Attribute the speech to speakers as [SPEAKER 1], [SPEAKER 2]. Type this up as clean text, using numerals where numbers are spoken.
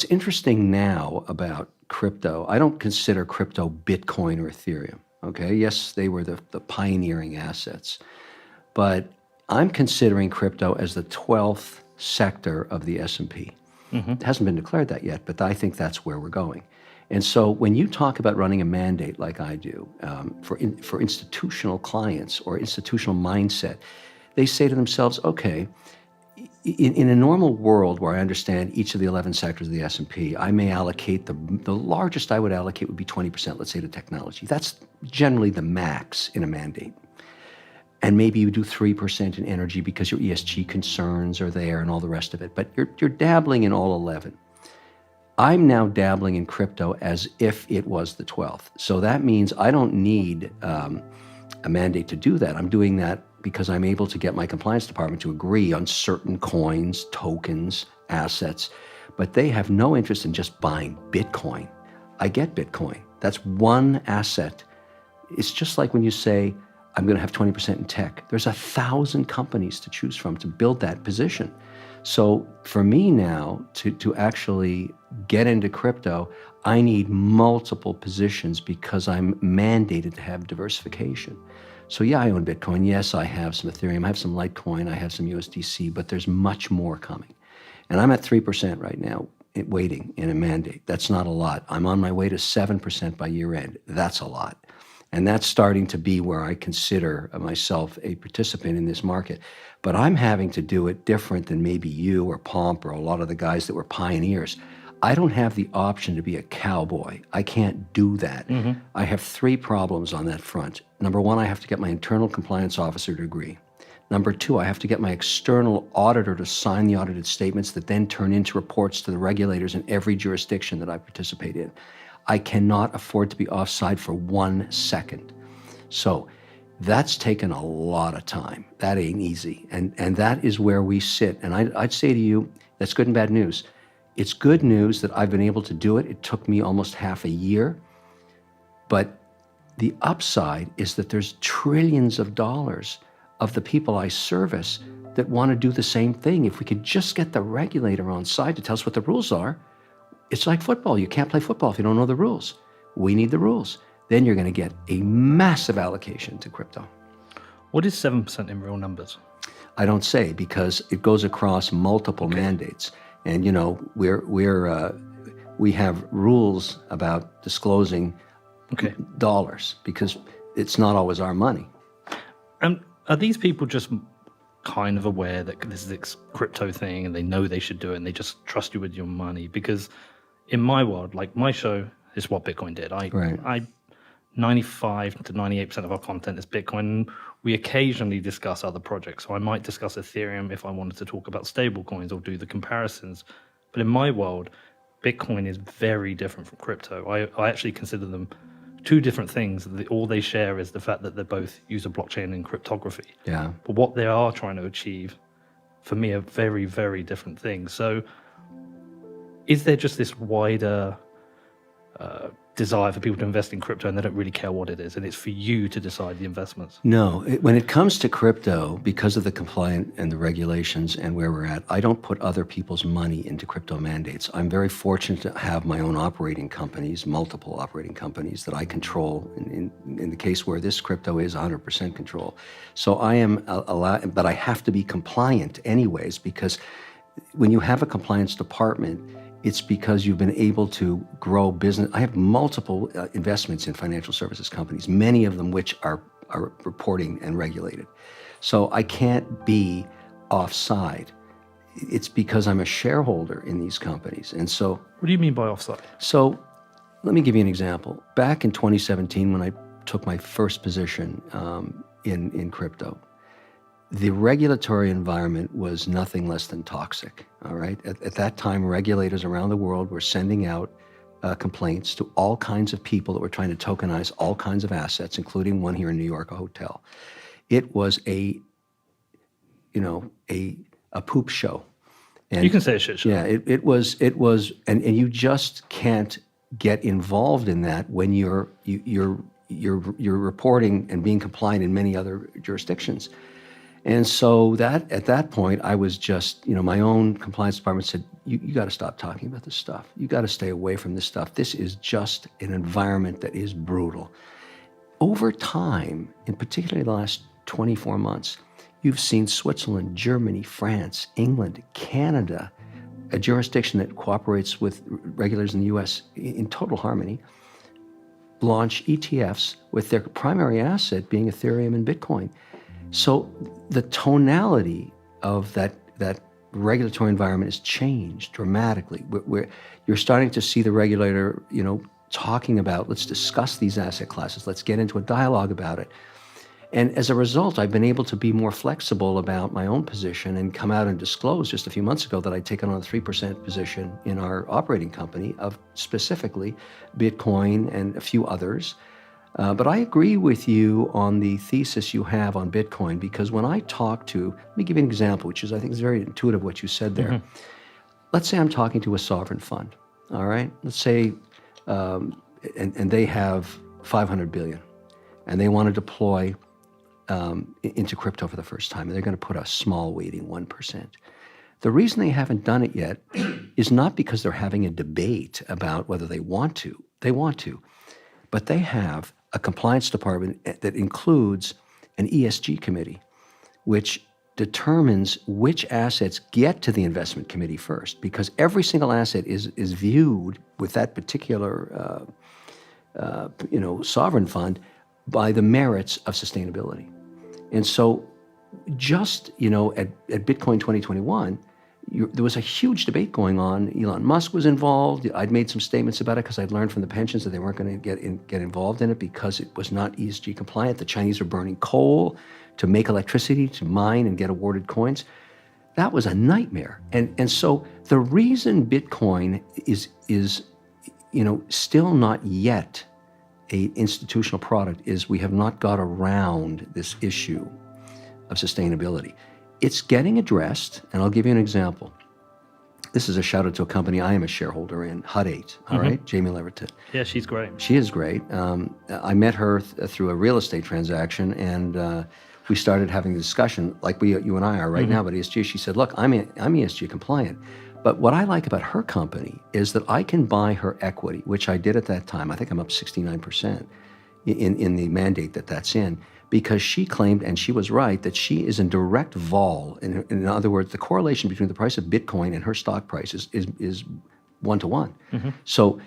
[SPEAKER 1] It's interesting now about crypto. I don't consider crypto Bitcoin or Ethereum. Okay. Yes, they were the pioneering assets, but I'm considering crypto as the 12th sector of the S&P. It hasn't been declared that yet, but I think that's where we're going. And so when you talk about running a mandate like I do for institutional clients or institutional mindset, they say to themselves, okay, in a normal world where I understand each of the 11 sectors of the S&P, I may allocate the largest I would allocate would be 20%, let's say, to technology. That's generally the max in a mandate. And maybe you do 3% in energy because your ESG concerns are there and all the rest of it. But you're dabbling in all 11. I'm now dabbling in crypto as if it was the 12th. So that means I don't need a mandate to do that. I'm doing that because I'm able to get my compliance department to agree on certain coins, tokens, assets, but they have no interest in just buying Bitcoin. I get Bitcoin. That's one asset. It's just like when you say, I'm going to have 20% in tech. There's 1,000 companies to choose from to build that position. So for me now to actually get into crypto, I need multiple positions because I'm mandated to have diversification. So yeah, I own Bitcoin. Yes, I have some Ethereum. I have some Litecoin. I have some USDC, but there's much more coming. And I'm at 3% right now, waiting in a mandate. That's not a lot. I'm on my way to 7% by year end. That's a lot. And that's starting to be where I consider myself a participant in this market. But I'm having to do it different than maybe you or Pomp or a lot of the guys that were pioneers. I don't have the option to be a cowboy. I can't do that. I have three problems on that front. Number one, I have to get my internal compliance officer to agree. Number two, I have to get my external auditor to sign the audited statements that then turn into reports to the regulators in every jurisdiction that I participate in. I cannot afford to be offside for 1 second. So that's taken a lot of time. That ain't easy. And that is where we sit. And I'd say to you, that's good and bad news. It's good news that I've been able to do it. It took me almost half a year. But the upside is that there's trillions of dollars of the people I service that want to do the same thing. If we could just get the regulator on side to tell us what the rules are, it's like football. You can't play football if you don't know the rules. We need the rules. Then you're going to get a massive allocation to crypto.
[SPEAKER 2] What is 7% in real numbers?
[SPEAKER 1] I don't say because it goes across multiple mandates. And, you know, we have rules about disclosing dollars because it's not always our money.
[SPEAKER 2] And are these people just kind of aware that this is this crypto thing and they know they should do it and they just trust you with your money? Because in my world, like my show is what Bitcoin did. I 95 to 98% of our content is Bitcoin. We occasionally discuss other projects. So I might discuss Ethereum if I wanted to talk about stable coins or do the comparisons. But in my world, Bitcoin is very different from crypto. I actually consider them two different things. All they share is the fact that they both use a blockchain and cryptography.
[SPEAKER 1] Yeah.
[SPEAKER 2] But what they are trying to achieve, for me, are very, very different things. So is there just this wider desire for people to invest in crypto and they don't really care what it is, and it's for you to decide the investments?
[SPEAKER 1] No, when it comes to crypto, because of the compliance and the regulations and where we're at, I don't put other people's money into crypto mandates. I'm very fortunate to have my own operating companies, multiple operating companies that I control in the case where this crypto is 100% control. So I am allowed, but I have to be compliant anyways, because when you have a compliance department, it's because you've been able to grow business. I have multiple investments in financial services companies, many of them which are reporting and regulated. So I can't be offside. It's because I'm a shareholder in these companies. And so...
[SPEAKER 2] What do you mean by offside?
[SPEAKER 1] So let me give you an example. Back in 2017, when I took my first position in crypto, the regulatory environment was nothing less than toxic, all right? At that time, regulators around the world were sending out complaints to all kinds of people that were trying to tokenize all kinds of assets, including one here in New York, a hotel. It was a poop show. And
[SPEAKER 2] you can say a shit show.
[SPEAKER 1] Yeah, it was, and you just can't get involved in that when you're reporting and being compliant in many other jurisdictions. And so that at that point, I was just, my own compliance department said, you got to stop talking about this stuff. You got to stay away from this stuff. This is just an environment that is brutal. Over time, in particularly the last 24 months, you've seen Switzerland, Germany, France, England, Canada, a jurisdiction that cooperates with regulators in the US in total harmony, launch ETFs with their primary asset being Ethereum and Bitcoin. So the tonality of that regulatory environment has changed dramatically. You're starting to see the regulator, talking about, let's discuss these asset classes, let's get into a dialogue about it. And as a result, I've been able to be more flexible about my own position and come out and disclose just a few months ago that I'd taken on a 3% position in our operating company of specifically Bitcoin and a few others. But I agree with you on the thesis you have on Bitcoin, because when I talk to, let me give you an example, which is, I think is very intuitive what you said there. Mm-hmm. Let's say I'm talking to a sovereign fund, all right? Let's say, and they have 500 billion, and they want to deploy into crypto for the first time, and they're going to put a small weighting, 1%. The reason they haven't done it yet is not because they're having a debate about whether they want to. They want to, but they have a compliance department that includes an ESG committee, which determines which assets get to the investment committee first, because every single asset is viewed with that particular sovereign fund by the merits of sustainability. And so just, at Bitcoin 2021, there was a huge debate going on. Elon Musk was involved. I'd made some statements about it because I'd learned from the pensions that they weren't going to get involved in it because it was not ESG compliant. The Chinese were burning coal to make electricity, to mine and get awarded coins. That was a nightmare. And so the reason Bitcoin is still not yet an institutional product is we have not got around this issue of sustainability. It's getting addressed, and I'll give you an example. This is a shout out to a company I am a shareholder in, Hut 8, all right? Jamie Leverton.
[SPEAKER 2] Yeah, she's great.
[SPEAKER 1] She is great. I met her through a real estate transaction, and we started having a discussion like you and I are right now about ESG. She said, look, I'm ESG compliant. But what I like about her company is that I can buy her equity, which I did at that time. I think I'm up 69% in the mandate that's in, because she claimed, and she was right, that she is in direct vol. In other words, the correlation between the price of Bitcoin and her stock price is 1-to-1. So